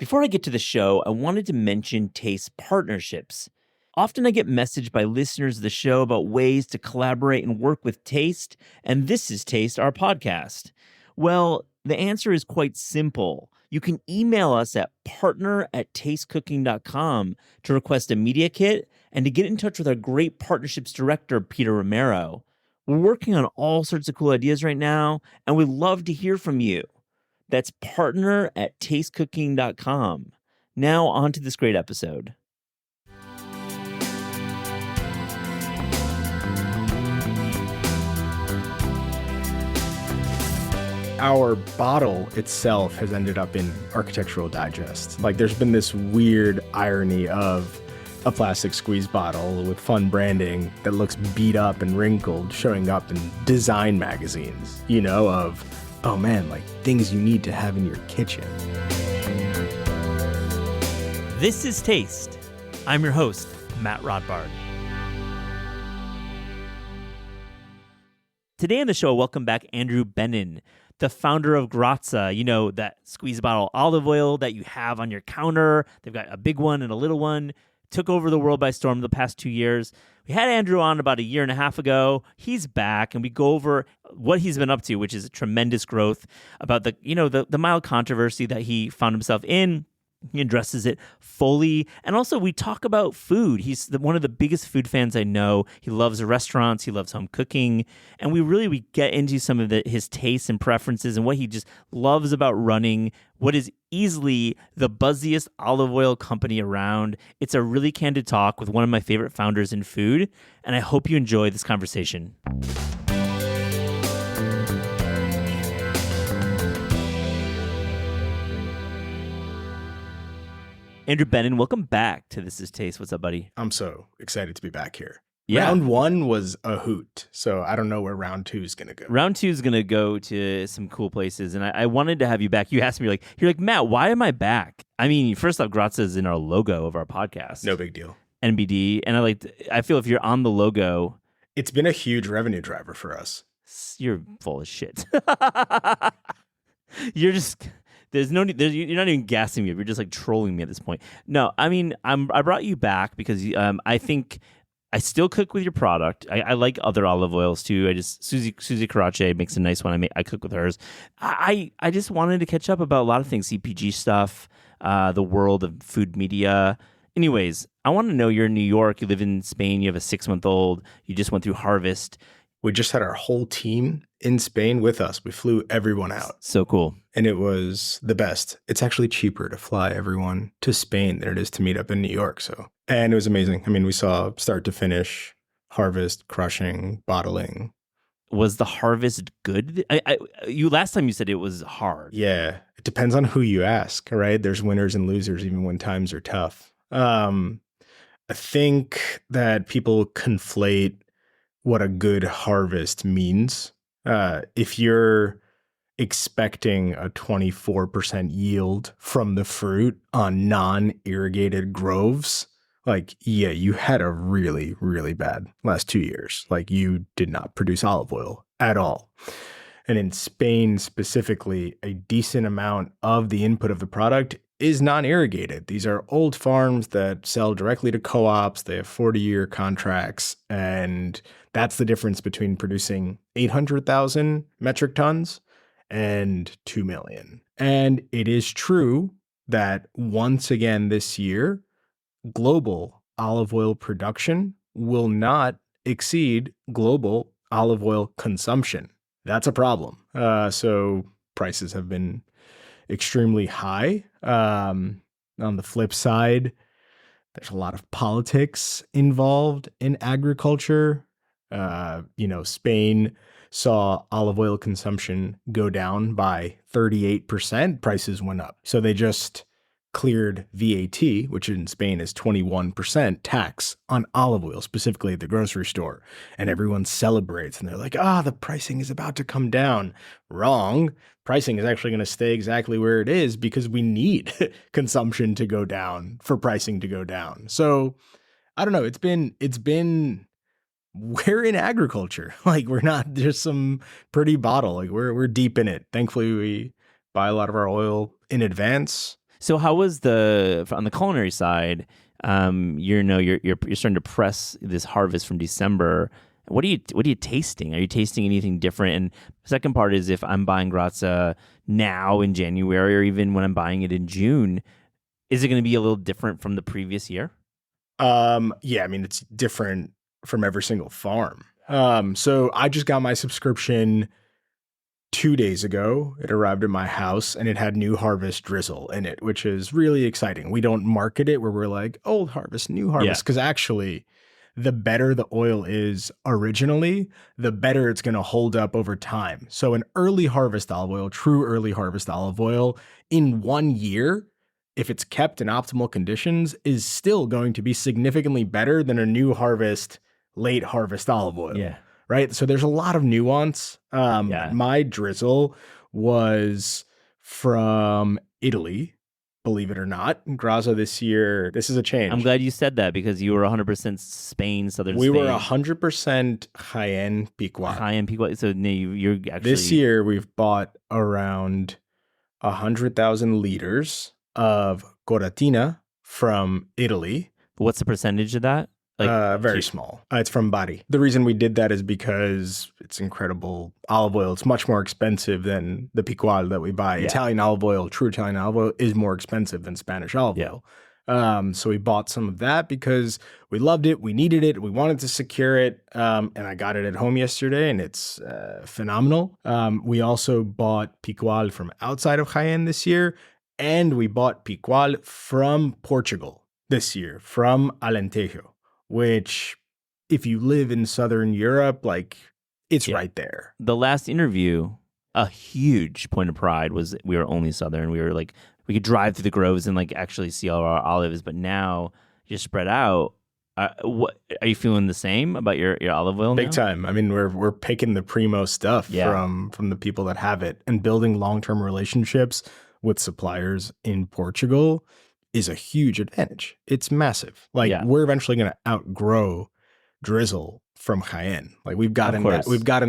Before I get to the show, I wanted to mention Taste partnerships. Often I get messaged by listeners of the show about ways to collaborate and work with Taste, and this is Taste, our podcast. Well, the answer is quite simple. You can email us at partner@tastecooking.com to request a media kit and to get in touch with our great partnerships director, Peter Romero. We're working on all sorts of cool ideas right now, and we'd love to hear from you. That's partner@tastecooking.com. Now on to this great episode. Our bottle itself has ended up in Architectural Digest. Like, there's been this weird irony of a plastic squeeze bottle with fun branding that looks beat up and wrinkled showing up in design magazines, of, oh man, like things you need to have in your kitchen. This is Taste. I'm your host, Matt Rodbard. Today on the show, welcome back Andrew Benin, the founder of Graza, that squeeze bottle olive oil that you have on your counter. They've got a big one and a little one. Took over the world by storm the past 2 years. We had Andrew on about a year and a half ago. He's back, and we go over what he's been up to, which is tremendous growth, about the mild controversy that he found himself in. He addresses it fully. And also, we talk about food. He's one of the biggest food fans I know. He loves restaurants. He loves home cooking. And we get into some of his tastes and preferences and what he just loves about running what is easily the buzziest olive oil company around. It's a really candid talk with one of my favorite founders in food. And I hope you enjoy this conversation. Andrew Benin, welcome back to This Is Taste. What's up, buddy? I'm so excited to be back here. Yeah. Round one was a hoot, so I don't know where round two is going to go. Round two is going to go to some cool places, and I wanted to have you back. You asked me, you're like, Matt, why am I back? I mean, first off, Graza is in our logo of our podcast. No big deal. NBD, and I feel if you're on the logo... It's been a huge revenue driver for us. You're full of shit. You're just... There's no need. You're not even gassing me. You're just trolling me at this point. No, I mean, I brought you back because I think I still cook with your product. I like other olive oils too. Susie Karache makes a nice one. I cook with hers. I just wanted to catch up about a lot of things, CPG stuff, the world of food media. Anyways, I want to know, you're in New York. You live in Spain. You have a 6-month-old. You just went through harvest. We just had our whole team in Spain with us. We flew everyone out. So cool. And it was the best. It's actually cheaper to fly everyone to Spain than it is to meet up in New York. And it was amazing. I mean, we saw start to finish, harvest, crushing, bottling. Was the harvest good? Last time you said it was hard. Yeah. It depends on who you ask, right? There's winners and losers even when times are tough. I think that people conflate what a good harvest means. If you're expecting a 24% yield from the fruit on non-irrigated groves, you had a really, really bad last 2 years. You did not produce olive oil at all. And in Spain specifically, a decent amount of the input of the product is non-irrigated. These are old farms that sell directly to co-ops. They have 40-year contracts, and that's the difference between producing 800,000 metric tons and 2 million. And it is true that once again this year, global olive oil production will not exceed global olive oil consumption. That's a problem. So prices have been extremely high. On the flip side, there's a lot of politics involved in agriculture. Spain saw olive oil consumption go down by 38%. Prices went up. So they just cleared VAT, which in Spain is 21% tax on olive oil, specifically at the grocery store. And everyone celebrates and they're like, the pricing is about to come down. Wrong. Pricing is actually going to stay exactly where it is because we need consumption to go down for pricing to go down. So I don't know. We're in agriculture. We're not just some pretty bottle. We're deep in it. Thankfully, we buy a lot of our oil in advance. So how was the on the culinary side? You're starting to press this harvest from December. What are you tasting? Are you tasting anything different? And the second part is if I'm buying Graza now in January or even when I'm buying it in June, is it going to be a little different from the previous year? Yeah, I mean, it's different from every single farm. So I just got my subscription 2 days ago. It arrived at my house and it had new harvest drizzle in it, which is really exciting. We don't market it where we're like old harvest, new harvest, because actually the better the oil is originally, the better it's going to hold up over time. So an early harvest olive oil, true early harvest olive oil in 1 year, if it's kept in optimal conditions, is still going to be significantly better than a new harvest, late harvest olive oil. Yeah. Right. So there's a lot of nuance. My drizzle was from Italy, believe it or not. Graza this year, this is a change. I'm glad you said that because you were 100% Spain, southern we Spain. were 100% Jaén Picual. Jaén Picual. So you're actually... This year, we've bought around 100,000 liters of Coratina from Italy. What's the percentage of that? Very small. It's from Bari. The reason we did that is because it's incredible olive oil. It's much more expensive than the Picual that we buy. Yeah. Italian olive oil, true Italian olive oil, is more expensive than Spanish olive oil. So we bought some of that because we loved it. We needed it. We wanted to secure it. And I got it at home yesterday and it's phenomenal. We also bought Picual from outside of Jaén this year. And we bought Picual from Portugal this year, from Alentejo, which if you live in Southern Europe, like it's right there. The last interview, a huge point of pride was we were only Southern. We were like, we could drive through the groves and like actually see all our olives, but now you're spread out. What are you feeling the same about your olive oil? Big time. I mean, we're picking the primo stuff from the people that have it, and building long-term relationships with suppliers in Portugal is a huge advantage. It's massive. Like we're eventually going to outgrow drizzle from Jaén. Like we've gotten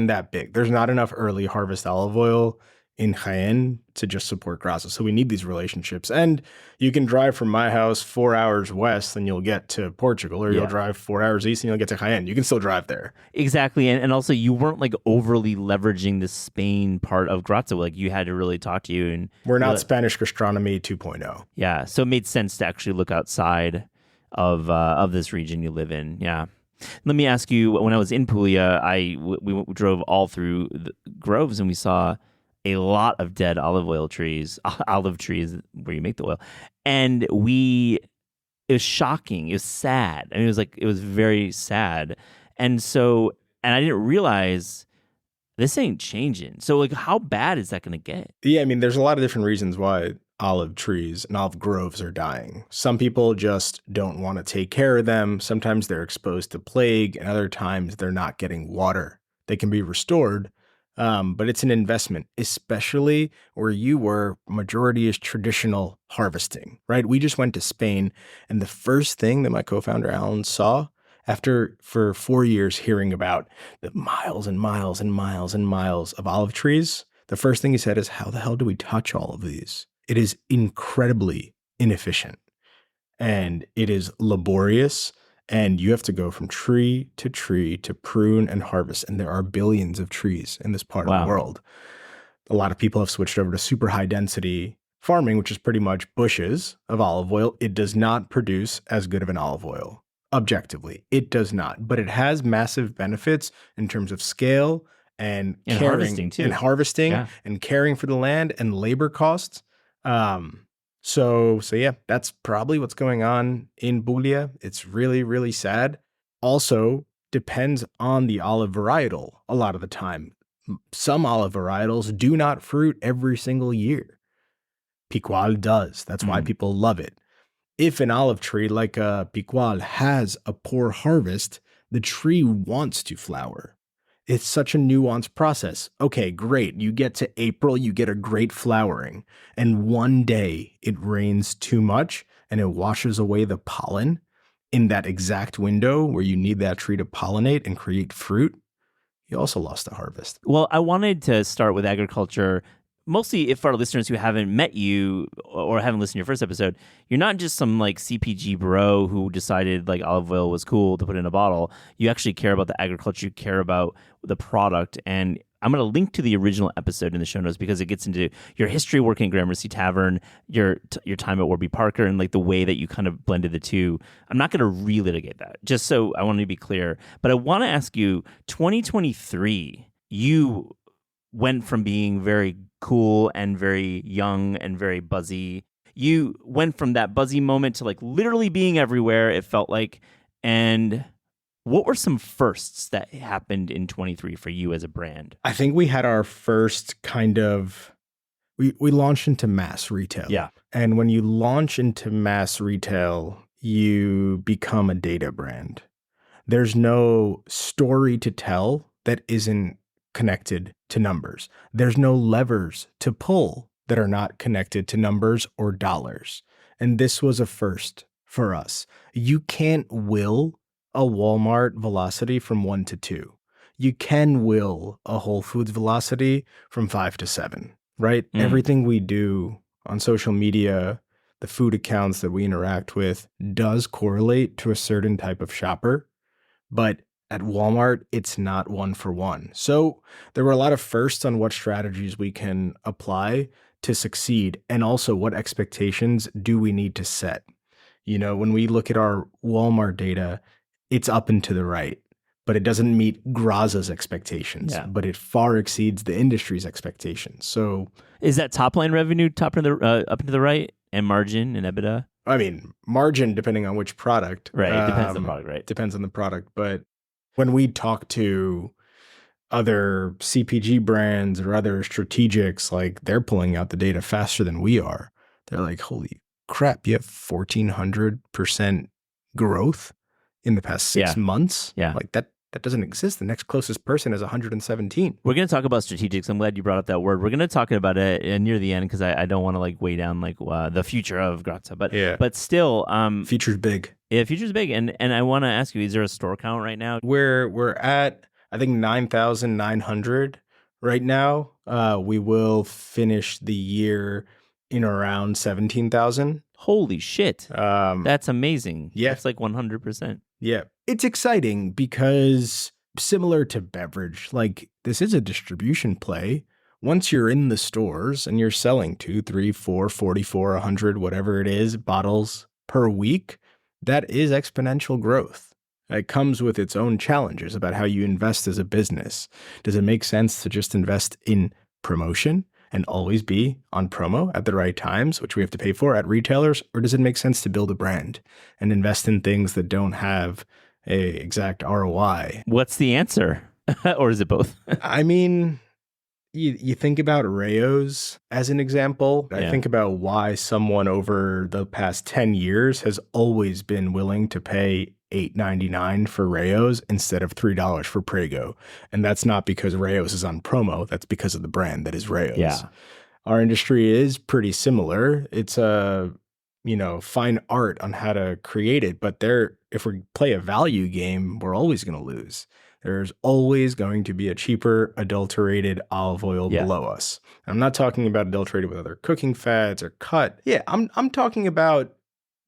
that big. There's not enough early harvest olive oil in Jaén to just support Graza. So we need these relationships. And you can drive from my house 4 hours west and you'll get to Portugal, or you'll drive 4 hours east and you'll get to Jaén. You can still drive there. Exactly. And also you weren't like overly leveraging the Spain part of Graza. Like you had to really talk to you. And we're not Spanish gastronomy 2.0. Yeah. So it made sense to actually look outside of this region you live in. Yeah. Let me ask you, when I was in Puglia, we drove all through the groves and we saw a lot of dead olive trees where you make the oil. And it was shocking. It was sad. I mean, it was very sad. And I didn't realize this ain't changing. So like, how bad is that going to get? Yeah. I mean, there's a lot of different reasons why olive trees and olive groves are dying. Some people just don't want to take care of them. Sometimes they're exposed to plague, and other times they're not getting water. They can be restored. But it's an investment, especially where you were. Majority is traditional harvesting, right? We just went to Spain, and the first thing that my co-founder Alan saw for 4 years hearing about the miles and miles and miles and miles of olive trees, the first thing he said is, how the hell do we touch all of these? It is incredibly inefficient, and it is laborious. And you have to go from tree to prune and harvest. And there are billions of trees in this part of the world. A lot of people have switched over to super high density farming, which is pretty much bushes of olive oil. It does not produce as good of an olive oil. Objectively, it does not. But it has massive benefits in terms of scale and harvesting too. And caring for the land and labor costs. So yeah, that's probably what's going on in Puglia. It's really, really sad. Also depends on the olive varietal a lot of the time. Some olive varietals do not fruit every single year. Picual does. That's why people love it. If an olive tree like a Picual has a poor harvest, the tree wants to flower. It's such a nuanced process. Okay, great. You get to April, you get a great flowering. And one day it rains too much and it washes away the pollen in that exact window where you need that tree to pollinate and create fruit. You also lost the harvest. Well, I wanted to start with agriculture mostly if our listeners who haven't met you or haven't listened to your first episode, you're not just some like CPG bro who decided like olive oil was cool to put in a bottle. You actually care about the agriculture, you care about the product. And I'm going to link to the original episode in the show notes because it gets into your history working at Gramercy Tavern, your time at Warby Parker, and like the way that you kind of blended the two. I'm not going to relitigate that, just so I want to be clear. But I want to ask you, 2023, you went from being very cool and very young and very buzzy. You went from that buzzy moment to like literally being everywhere, it felt like. And what were some firsts that happened in 23 for you as a brand? I think we had our first kind of, we launched into mass retail. Yeah. And when you launch into mass retail, you become a data brand. There's no story to tell that isn't connected to numbers. There's no levers to pull that are not connected to numbers or dollars. And this was a first for us. You can't will a Walmart velocity from 1 to 2. You can will a Whole Foods velocity from 5 to 7, right? Everything we do on social media, the food accounts that we interact with does correlate to a certain type of shopper. But at Walmart, it's not one for one. So there were a lot of firsts on what strategies we can apply to succeed. And also what expectations do we need to set? You know, when we look at our Walmart data, it's up and to the right, but it doesn't meet Graza's expectations, but it far exceeds the industry's expectations. So is that top line revenue up and to the right, and margin and EBITDA? I mean, margin, depending on which product. Right. It depends on the product, right? Depends on the product. But when we talk to other CPG brands or other strategics, like they're pulling out the data faster than we are. They're like, holy crap, you have 1,400% growth in the past 6 months. Yeah. Like that doesn't exist. The next closest person is 117. We're going to talk about strategics. I'm glad you brought up that word. We're going to talk about it near the end because I don't want to like weigh down like the future of Graza. But still, future's big. Yeah, future's big. And I want to ask you, is there a store count right now? We're at, I think, 9,900 right now. We will finish the year in around 17,000. Holy shit. That's amazing. Yeah. That's like 100%. Yeah. It's exciting because similar to beverage, like this is a distribution play. Once you're in the stores and you're selling 2, 3, 4, 44, 100, whatever it is, bottles per week, that is exponential growth. It comes with its own challenges about how you invest as a business. Does it make sense to just invest in promotion and always be on promo at the right times, which we have to pay for at retailers? Or does it make sense to build a brand and invest in things that don't have a exact ROI? What's the answer? Or is it both? I mean, you think about Rayo's as an example. I think about why someone over the past 10 years has always been willing to pay $8.99 for Rayo's instead of $3 for Prego. And that's not because Rayo's is on promo. That's because of the brand that is Rayo's. Yeah. Our industry is pretty similar. It's a, fine art on how to create it. But if we play a value game, we're always going to lose. There's always going to be a cheaper adulterated olive oil below us. I'm not talking about adulterated with other cooking fats or cut. Yeah, I'm talking about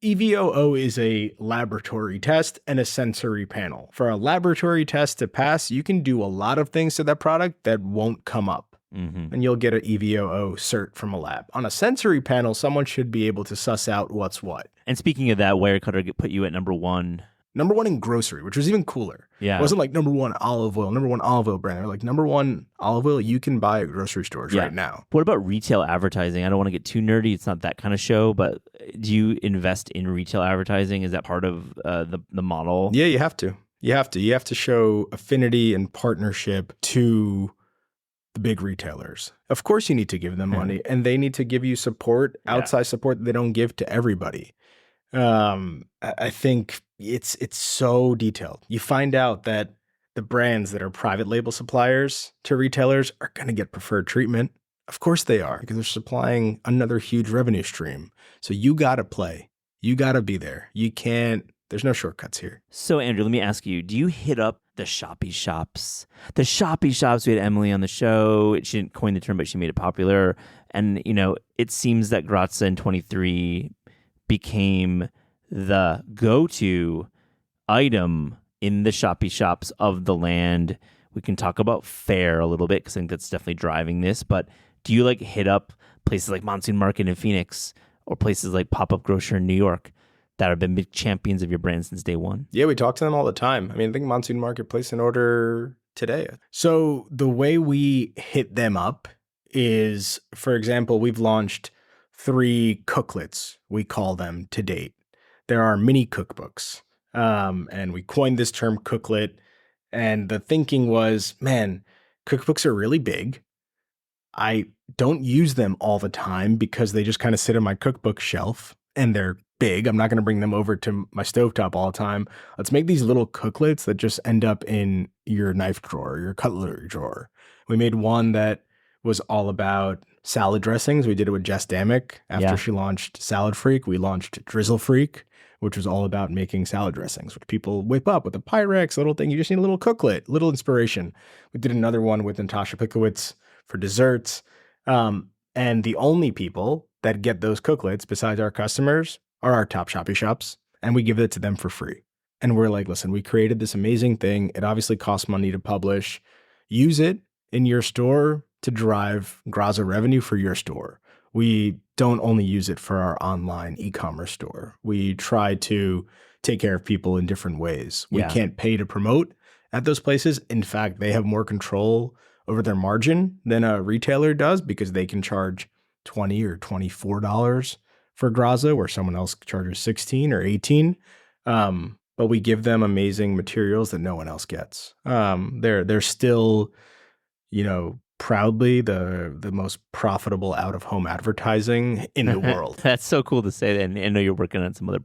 EVOO is a laboratory test and a sensory panel. For a laboratory test to pass, you can do a lot of things to that product that won't come up. Mm-hmm. And you'll get an EVOO cert from a lab. On a sensory panel, someone should be able to suss out what's what. And speaking of that, Wirecutter put you at number one. Number one in grocery, which was even cooler. Yeah. It wasn't like number one olive oil brand. They're like number one olive oil you can buy at grocery stores right now. What about retail advertising? I don't want to get too nerdy. It's not that kind of show, but do you invest in retail advertising? Is that part of the model? Yeah, you have to. You have to show affinity and partnership to the big retailers. Of course you need to give them money and they need to give you support, outside support that they don't give to everybody. I think it's so detailed. You find out that the brands that are private label suppliers to retailers are going to get preferred treatment. Of course they are, because they're supplying another huge revenue stream. So you got to play. You got to be there. You can't, there's no shortcuts here. So Andrew, let me ask you, do you hit up The shoppy shops. The shoppy shops. We had Emily on the show. She didn't coin the term, but she made it popular. And, it seems that Graza in 23 became the go-to item in the shoppy shops of the land. We can talk about fare a little bit because I think that's definitely driving this. But do you hit up places like Monsoon Market in Phoenix or places like Pop-Up Grocer in New York that have been big champions of your brand since day one? Yeah, we talk to them all the time. I think Monsoon Market placed an order today. So the way we hit them up is, for example, we've launched 3 cooklets, we call them, to date. There are mini cookbooks, and we coined this term cooklet. And the thinking was, man, cookbooks are really big. I don't use them all the time because they just kind of sit on my cookbook shelf and they're big. I'm not going to bring them over to my stovetop all the time. Let's make these little cooklets that just end up in your knife drawer, your cutlery drawer. We made one that was all about salad dressings. We did it with Jess Damick. After she launched Salad Freak, we launched Drizzle Freak, which was all about making salad dressings, which people whip up with a Pyrex, little thing. You just need a little cooklet, little inspiration. We did another one with Natasha Pikowitz for desserts. And the only people that get those cooklets besides our customers are our top shoppy shops, and we give it to them for free. And we're like, listen, we created this amazing thing. It obviously costs money to publish. Use it in your store to drive Graza revenue for your store. We don't only use it for our online e-commerce store. We try to take care of people in different ways. We can't pay to promote at those places. In fact, they have more control over their margin than a retailer does because they can charge $20 or $24 for Graza, where someone else charges $16 or $18. But we give them amazing materials that no one else gets. They're still, proudly the most profitable out-of-home advertising in the world. That's so cool to say that. And I know you're working on some other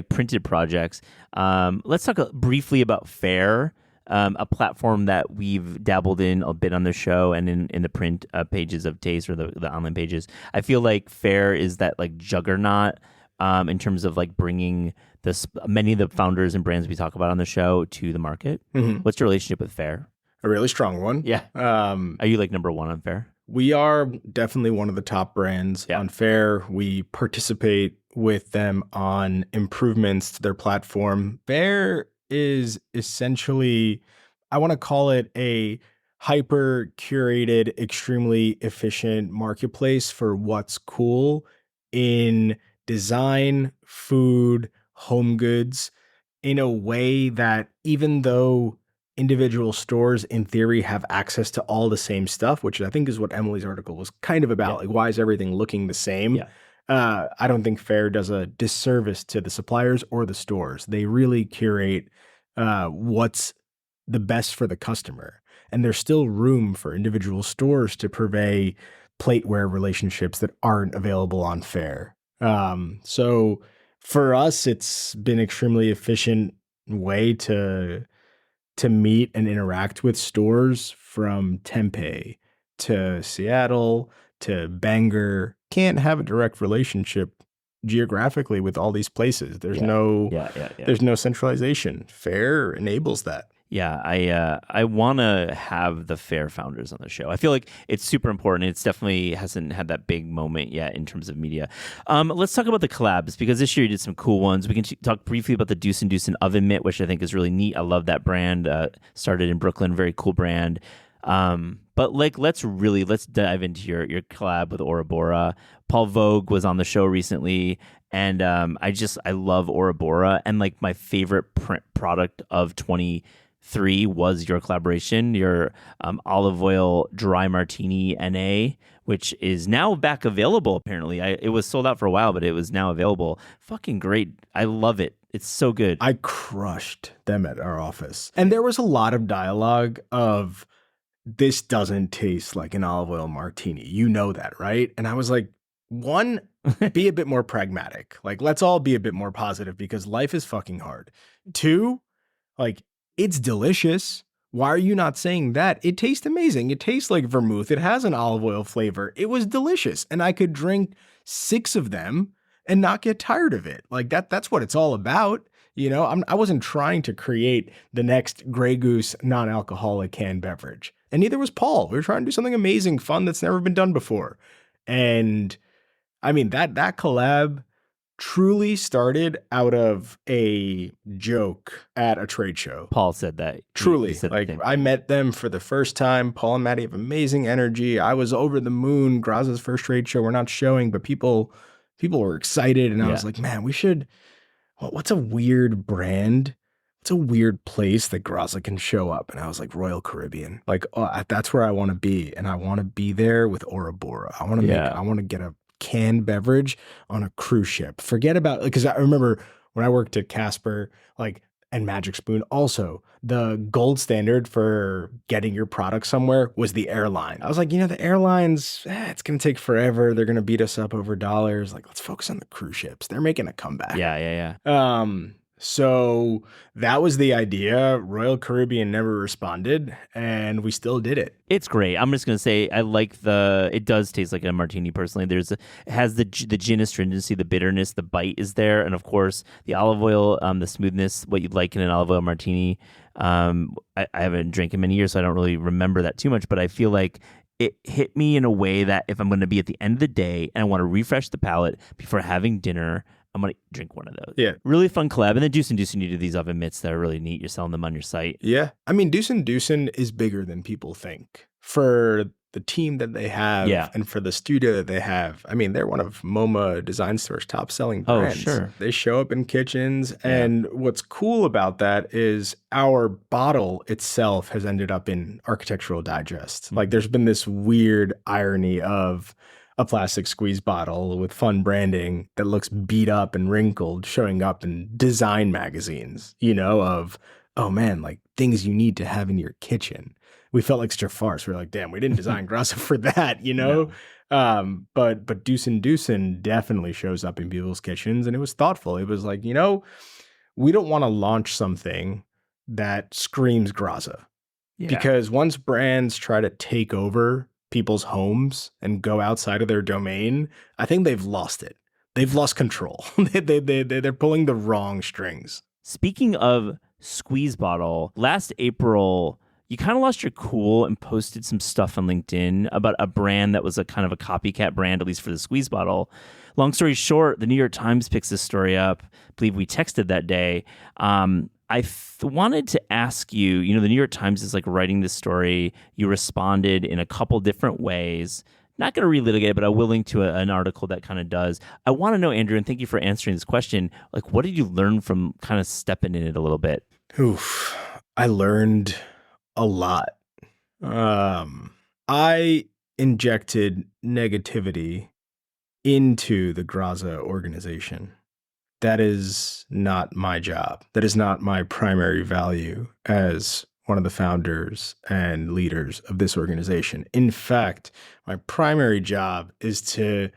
printed projects. Let's talk briefly about Fare, a platform that we've dabbled in a bit on the show and in the print pages of Taste or the online pages. I feel like Fare is that juggernaut in terms of bringing many of the founders and brands we talk about on the show to the market. Mm-hmm. What's your relationship with Fare? A really strong one. Yeah. Are you number one on Fare? We are definitely one of the top brands on Fare. We participate with them on improvements to their platform. Fare is essentially, I want to call it a hyper curated, extremely efficient marketplace for what's cool in design, food, home goods, in a way that even though individual stores in theory have access to all the same stuff, which I think is what Emily's article was kind of about. Why is everything looking the same? Yeah. I don't think Fare does a disservice to the suppliers or the stores. They really curate what's the best for the customer. And there's still room for individual stores to purvey plateware relationships that aren't available on Fare. So for us, it's been an extremely efficient way to meet and interact with stores from Tempe to Seattle to Bangor. Can't have a direct relationship geographically with all these places. There's there's no centralization. Fare enables that. Yeah, I want to have the Fare founders on the show. I feel like it's super important. It's definitely hasn't had that big moment yet in terms of media. Let's talk about the collabs, because this year you did some cool ones. We can talk briefly about the Deuce and Deuce Oven Mitt, which I think is really neat. I love that brand. Started in Brooklyn, very cool brand. But let's dive into your collab with Orabora. Paul Vogue was on the show recently, and I love Orabora, and my favorite print product of 2023 was your collaboration, your olive oil dry martini NA, which is now back available. Apparently, it was sold out for a while, but it was now available. Fucking great! I love it. It's so good. I crushed them at our office, and there was a lot of dialogue of, this doesn't taste like an olive oil martini. You know that, right? And I was like, one, be a bit more pragmatic. Let's all be a bit more positive because life is fucking hard. Two, it's delicious. Why are you not saying that? It tastes amazing. It tastes like vermouth. It has an olive oil flavor. It was delicious. And I could drink 6 of them and not get tired of it. That's what it's all about. I wasn't trying to create the next Grey Goose non-alcoholic canned beverage. And neither was Paul. We were trying to do something amazing, fun that's never been done before. And I mean, that collab truly started out of a joke at a trade show. Paul said that. Truly. He said like, I met them for the first time. Paul and Maddie have amazing energy. I was over the moon. Graza's first trade show. We're not showing, but people were excited. And I was like, man, we should, what's a weird brand? What's a weird place that Graza can show up? And I was like, Royal Caribbean. Like, that's where I want to be. And I want to be there with Ouroboros. I want to get a canned beverage on a cruise ship. Forget about, because I remember when I worked at Casper, and Magic Spoon, also the gold standard for getting your product somewhere was the airline. I was like, the airlines, it's going to take forever. They're going to beat us up over dollars. Like, let's focus on the cruise ships. They're making a comeback. Yeah. So that was the idea. Royal Caribbean never responded, and we still did it. It's great. I'm just gonna say I like it does taste like a martini personally. It has the gin astringency, the bitterness, the bite is there, and of course the olive oil, the smoothness, what you'd like in an olive oil martini. I haven't drank in many years, so I don't really remember that too much, but I feel like it hit me in a way that if I'm going to be at the end of the day and I want to refresh the palate before having dinner, I'm going to drink one of those. Yeah. Really fun collab. And then Deuce and Deucin, you do these oven mitts that are really neat. You're selling them on your site. Yeah. I mean, Deuce and Deucin is bigger than people think. For the team that they have and for the studio that they have. I mean, they're one of MoMA Design Store's top selling brands. Oh, sure. They show up in kitchens. And what's cool about that is our bottle itself has ended up in Architectural Digest. Like, there's been this weird irony of a plastic squeeze bottle with fun branding that looks beat up and wrinkled showing up in design magazines, of, oh man, like things you need to have in your kitchen. We felt like such a farce. We were like, damn, we didn't design Graza for that, No. But Deuce and Deucin definitely shows up in people's kitchens, and it was thoughtful. It was like, we don't want to launch something that screams Graza. Yeah. Because once brands try to take over people's homes and go outside of their domain, I think they've lost it. They've lost control. They're pulling the wrong strings. Speaking of squeeze bottle, last April, you kind of lost your cool and posted some stuff on LinkedIn about a brand that was a kind of a copycat brand, at least for the squeeze bottle. Long story short, the New York Times picks this story up. I believe we texted that day. I wanted to ask you, the New York Times is like writing this story. You responded in a couple different ways. Not going to relitigate it, but I will link to an article that kind of does. I want to know, Andrew, and thank you for answering this question. Like, what did you learn from kind of stepping in it a little bit? Oof, I learned a lot. I injected negativity into the Graza organization. That is not my job. That is not my primary value as one of the founders and leaders of this organization. In fact, my primary job is to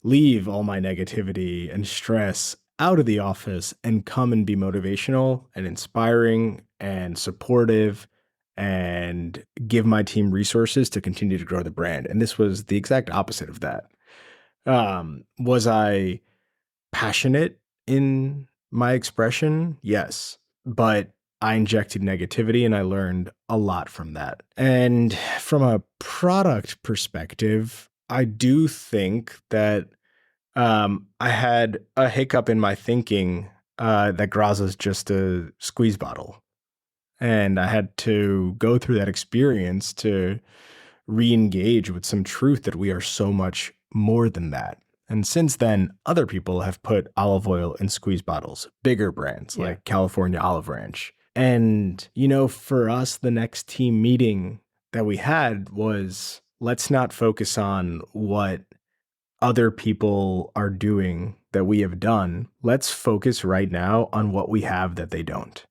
leave all my negativity and stress out of the office and come and be motivational and inspiring and supportive and give my team resources to continue to grow the brand. And this was the exact opposite of that. Was I passionate in my expression? Yes. But I injected negativity and I learned a lot from that. And from a product perspective, I do think that I had a hiccup in my thinking that Graza is just a squeeze bottle. And I had to go through that experience to re-engage with some truth that we are so much more than that. And since then, other people have put olive oil in squeeze bottles, bigger brands like California Olive Ranch. And, for us, the next team meeting that we had was, let's not focus on what other people are doing that we have done. Let's focus right now on what we have that they don't.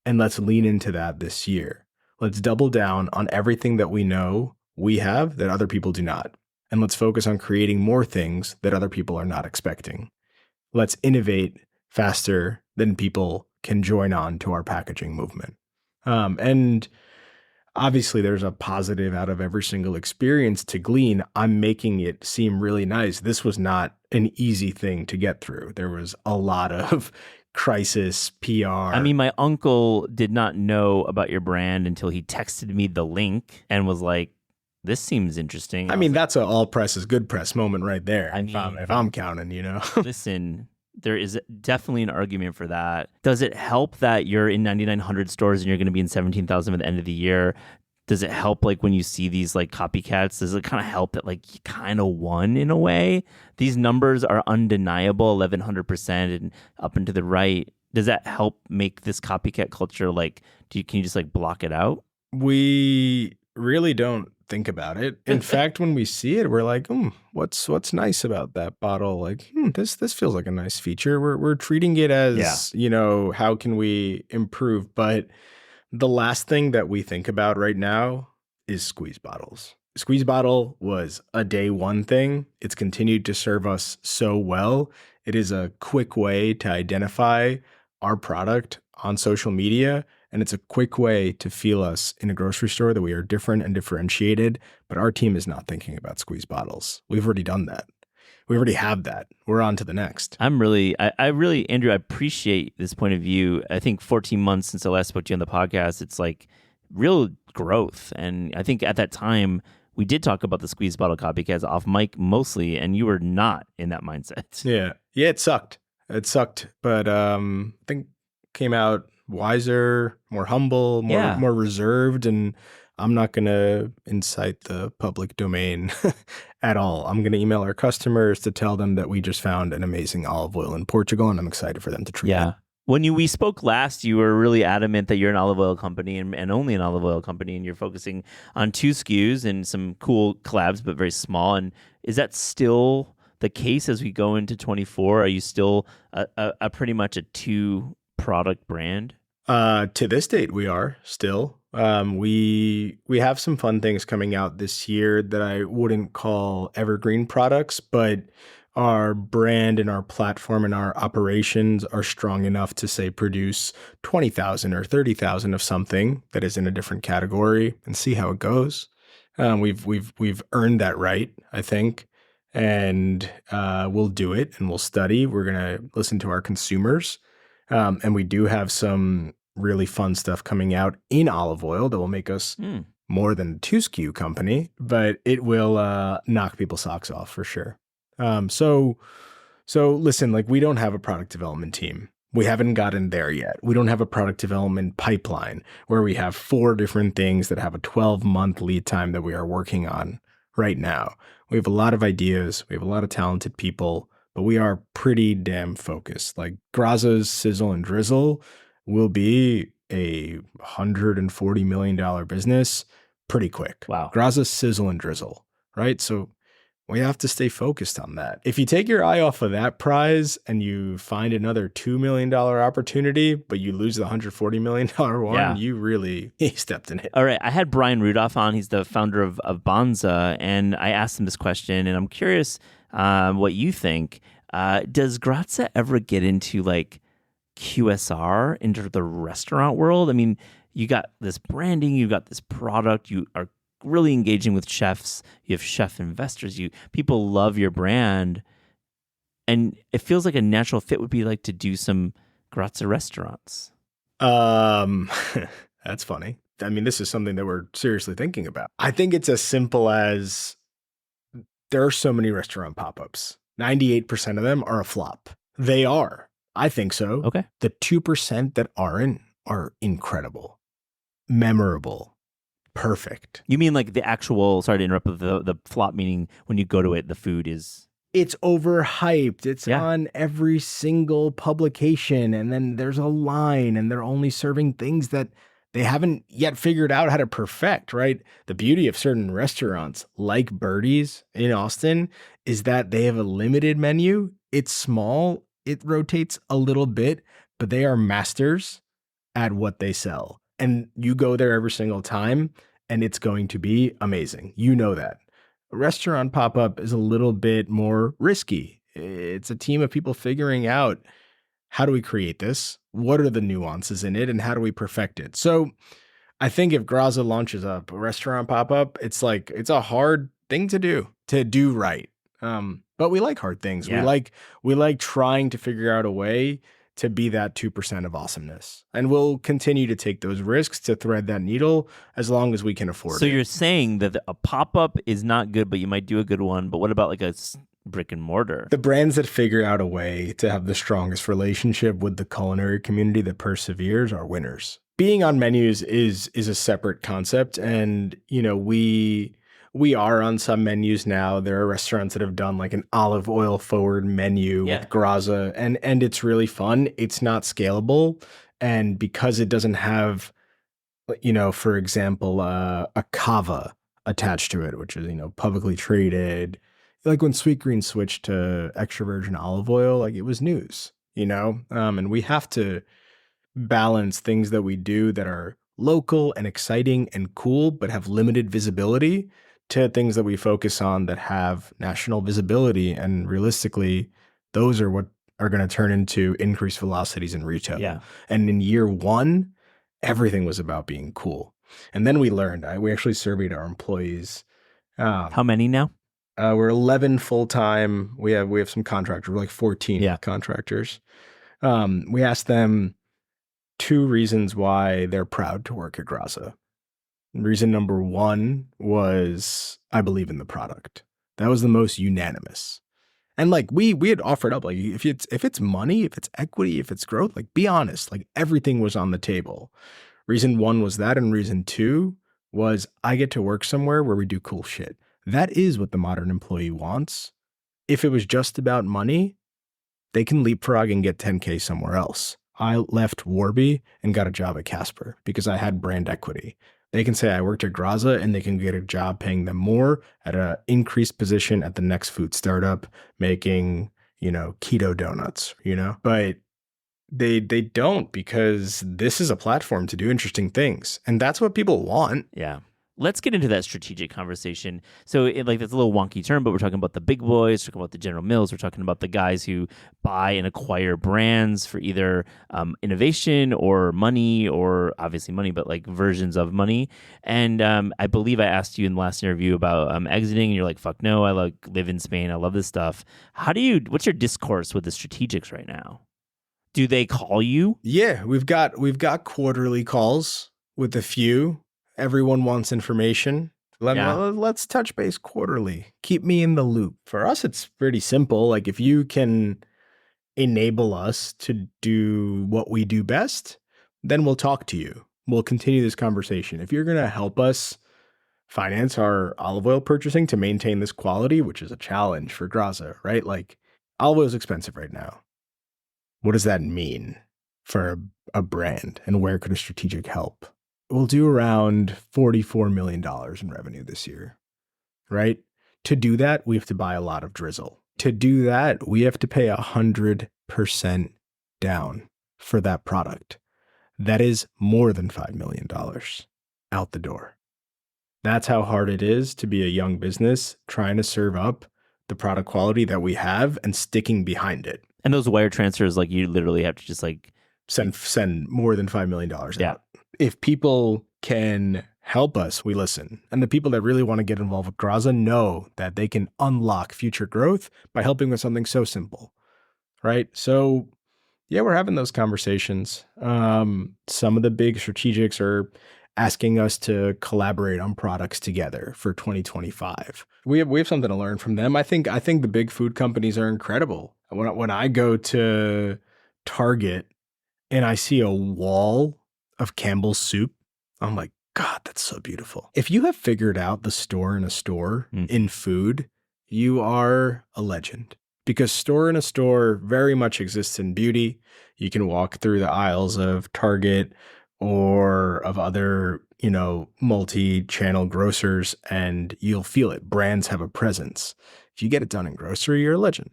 And let's lean into that this year. Let's double down on everything that we know we have that other people do not. And let's focus on creating more things that other people are not expecting. Let's innovate faster than people can join on to our packaging movement. And obviously there's a positive out of every single experience to glean. I'm making it seem really nice. This was not an easy thing to get through. There was a lot of crisis PR. I mean, my uncle did not know about your brand until he texted me the link and was like, this seems interesting. I mean, that's an all press is good press moment right there. I mean, if I'm counting, listen, there is definitely an argument for that. Does it help that you're in 9,900 stores and you're going to be in 17,000 at the end of the year? Does it help like when you see these like copycats? Does it kind of help that like you kind of won in a way? These numbers are undeniable, 1,100% and up and to the right. Does that help make this copycat culture like? Can you just like block it out? We really don't think about it. In fact, when we see it, we're like, what's nice about that bottle? Like, this feels like a nice feature. We're treating it as how can we improve? But the last thing that we think about right now is squeeze bottles. Squeeze bottle was a day one thing. It's continued to serve us so well. It is a quick way to identify our product on social media, and it's a quick way to feel us in a grocery store that we are different and differentiated, but our team is not thinking about squeeze bottles. We've already done that. We already have that. We're on to the next. I really, Andrew, I appreciate this point of view. I think 14 months since I last spoke to you on the podcast, it's like real growth. And I think at that time, we did talk about the squeeze bottle copycats off mic mostly, and you were not in that mindset. Yeah, it sucked. But I think came out wiser, more humble, more reserved, and I'm not going to incite the public domain at all. I'm going to email our customers to tell them that we just found an amazing olive oil in Portugal, and I'm excited for them to try it. When we spoke last, you were really adamant that you're an olive oil company and only an olive oil company, and you're focusing on 2 SKUs and some cool collabs, but very small. And is that still the case as we go into 24? Are you still a pretty much a 2-product brand? To this date, we are still. We have some fun things coming out this year that I wouldn't call evergreen products, but our brand and our platform and our operations are strong enough to say produce 20,000 or 30,000 of something that is in a different category and see how it goes. We've earned that right, I think, and we'll do it and we'll study. We're gonna listen to our consumers, and we do have some really fun stuff coming out in olive oil that will make us more than a 2 SKU company, but it will knock people's socks off for sure. So listen, like we don't have a product development team. We haven't gotten there yet. We don't have a product development pipeline where we have 4 different things that have a 12-month lead time that we are working on right now. We have a lot of ideas. We have a lot of talented people, but we are pretty damn focused. Like Graza's Sizzle and Drizzle will be a $140 million business pretty quick. Wow. Graza's Sizzle and Drizzle, right? So we have to stay focused on that. If you take your eye off of that prize and you find another $2 million opportunity, but you lose the $140 million one, you really stepped in it. All right. I had Brian Rudolph on. He's the founder of Bonza. And I asked him this question, and I'm curious what you think. Does Graza ever get into like QSR, into the restaurant world? I mean, you got this branding, you got this product, you are really engaging with chefs, you have chef investors, people love your brand, and it feels like a natural fit would be like to do some Graza restaurants. That's funny. I mean, this is something that we're seriously thinking about. I think it's as simple as there are so many restaurant pop-ups. 98% of them are a flop. They are. I think so. Okay. The 2% that aren't are incredible, memorable, perfect. You mean like the actual, sorry to interrupt, the flop, meaning when you go to it, the food is... It's overhyped. It's on every single publication. And then there's a line and they're only serving things that they haven't yet figured out how to perfect, right? The beauty of certain restaurants like Birdie's in Austin is that they have a limited menu. It's small. It rotates a little bit, but they are masters at what they sell. And you go there every single time and it's going to be amazing. You know that. A restaurant pop-up is a little bit more risky. It's a team of people figuring out, how do we create this? What are the nuances in it? And how do we perfect it? So I think if Graza launches up a restaurant pop-up, it's a hard thing to do right. But we like hard things. Yeah. We like trying to figure out a way to be that 2% of awesomeness. And we'll continue to take those risks to thread that needle as long as we can afford So it. you're saying that a pop-up is not good, but you might do a good one. But what about like a brick and mortar? The brands that figure out a way to have the strongest relationship with the culinary community that perseveres are winners. Being on menus is a separate concept. And, we are on some menus now. There are restaurants that have done like an olive oil forward menu with Graza, and it's really fun. It's not scalable. And because it doesn't have, for example, a kava attached to it, which is, publicly traded, like when Sweetgreen switched to extra virgin olive oil, like it was news, and we have to balance things that we do that are local and exciting and cool, but have limited visibility to things that we focus on that have national visibility. And realistically, those are what are going to turn into increased velocities in retail. Yeah. And in year one, everything was about being cool. And then we learned, we actually surveyed our employees. How many now? We're 11 full-time. We have some contractors. We're like 14 contractors. We asked them 2 reasons why they're proud to work at Graza. Reason number 1 was, I believe in the product. That was the most unanimous. And like we had offered up, like if it's money, if it's equity, if it's growth, like be honest, like everything was on the table. Reason 1 was that, and reason 2 was I get to work somewhere where we do cool shit. That is what the modern employee wants. If it was just about money, they can leapfrog and get 10K somewhere else. I left Warby and got a job at Casper because I had brand equity. They can say I worked at Graza and they can get a job paying them more at an increased position at the next food startup making, keto donuts, but they don't, because this is a platform to do interesting things. And that's what people want. Yeah. Let's get into that strategic conversation. So that's a little wonky term, but we're talking about the big boys, we're talking about the General Mills, we're talking about the guys who buy and acquire brands for either innovation or money, or obviously money, but like versions of money. And I believe I asked you in the last interview about exiting, and you're like, fuck no, I live in Spain, I love this stuff. What's your discourse with the strategics right now? Do they call you? Yeah, we've got quarterly calls with a few. Everyone wants information. Let's touch base quarterly. Keep me in the loop. For us, it's pretty simple. Like if you can enable us to do what we do best, then we'll talk to you. We'll continue this conversation. If you're going to help us finance our olive oil purchasing to maintain this quality, which is a challenge for Graza, right? Like olive oil is expensive right now. What does that mean for a brand, and where could a strategic help? We'll do around $44 million in revenue this year, right? To do that, we have to buy a lot of drizzle. To do that, we have to pay 100% down for that product. That is more than $5 million out the door. That's how hard it is to be a young business trying to serve up the product quality that we have and sticking behind it. And those wire transfers, like you literally have to just like send more than $5 million out. If people can help us, we listen. And the people that really want to get involved with Graza know that they can unlock future growth by helping with something so simple, right? So yeah, we're having those conversations. Some of the big strategics are asking us to collaborate on products together for 2025. We have something to learn from them. I think the big food companies are incredible. When I go to Target and I see a wall of Campbell's soup, I'm like, God, that's so beautiful. If you have figured out the store in a store in food, you are a legend. Because store in a store very much exists in beauty. You can walk through the aisles of Target or of other, multi-channel grocers, and you'll feel it. Brands have a presence. If you get it done in grocery, you're a legend.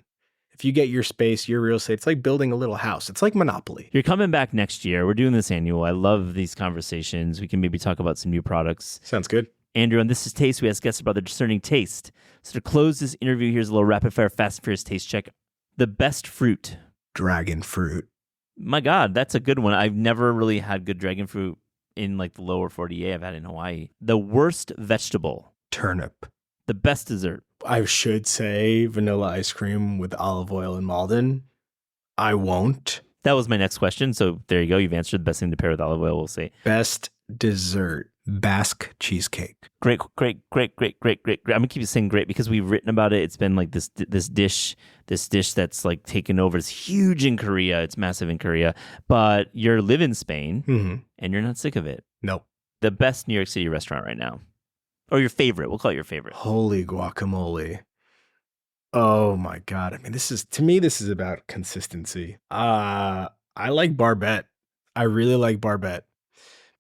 If you get your space, your real estate, it's like building a little house. It's like Monopoly. You're coming back next year. We're doing this annual. I love these conversations. We can maybe talk about some new products. Sounds good. Andrew, on This Is Taste, we ask guests about their discerning taste. So to close this interview, here's a little rapid fire, fast and furious taste check. The best fruit. Dragon fruit. My God, that's a good one. I've never really had good dragon fruit in like the lower 48. I've had it in Hawaii. The worst vegetable. Turnip. The best dessert. I should say vanilla ice cream with olive oil and Malden. I won't. That was my next question. So there you go. You've answered the best thing to pair with olive oil, we'll say. Best dessert, Basque cheesecake. Great. I'm gonna keep saying great because we've written about it. It's been like this dish that's like taken over. It's huge in Korea. It's massive in Korea. But you live in Spain and you're not sick of it. Nope. The best New York City restaurant right now, or your favorite? We'll call it your favorite. Holy guacamole! Oh my God! I mean, this is about consistency. I like Barbette. I really like Barbette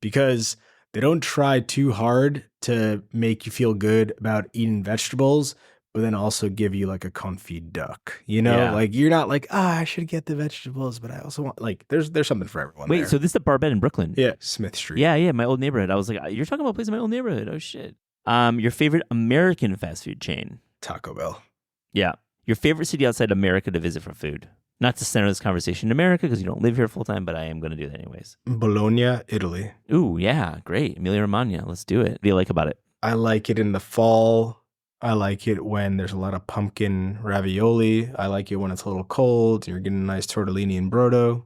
because they don't try too hard to make you feel good about eating vegetables, but then also give you like a confit duck. You know, Yeah. like you're not like, I should get the vegetables, but I also want like there's something for everyone. Wait, there. so this is the Barbette in Brooklyn? Yeah, Smith Street. Yeah, my old neighborhood. I was like, you're talking about a place in my old neighborhood. Oh shit. Your favorite American fast food chain? Taco Bell. Yeah. Your favorite city outside America to visit for food? Not to center this conversation in America because you don't live here full time, but I am going to do that anyways. Bologna, Italy. Ooh, yeah, great. Emilia Romagna. Let's do it. What do you like about it? I like it in the fall. I like it when there's a lot of pumpkin ravioli. I like it when it's a little cold. You're getting a nice tortellini and brodo.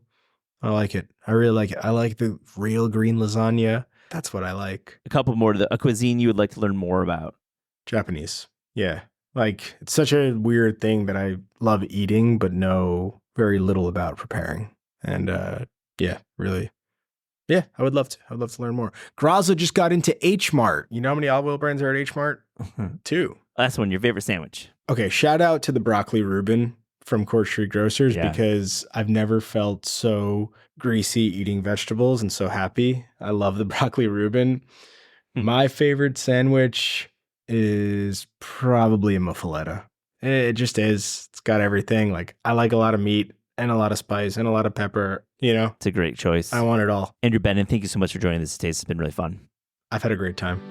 I like it. I really like it. I like the real green lasagna. That's what I like. A couple more to a cuisine you would like to learn more about. Japanese. Yeah. Like, it's such a weird thing that I love eating, but know very little about preparing. And yeah, really. Yeah, I would love to. I would love to learn more. Graza just got into H Mart. You know how many olive oil brands are at H Mart? 2. Last one, your favorite sandwich. Okay, shout out to the broccoli Reuben from Court Street Grocers because I've never felt so greasy eating vegetables and so happy. I love the broccoli Reuben. My favorite sandwich is probably a muffaletta. It just is. It's got everything. Like, I like a lot of meat and a lot of spice and a lot of pepper. You know, It's a great choice. I want it all. Andrew Bennon, thank you so much for joining this taste. It's been really fun. I've had a great time.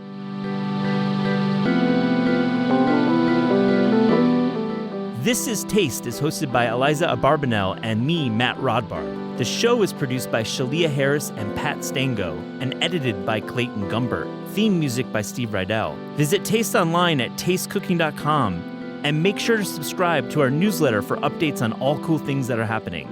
This is Taste is hosted by Eliza Abarbanel and me, Matt Rodbard. The show is produced by Shalia Harris and Pat Stango and edited by Clayton Gumbert. Theme music by Steve Rydell. Visit Taste online at tastecooking.com and make sure to subscribe to our newsletter for updates on all cool things that are happening.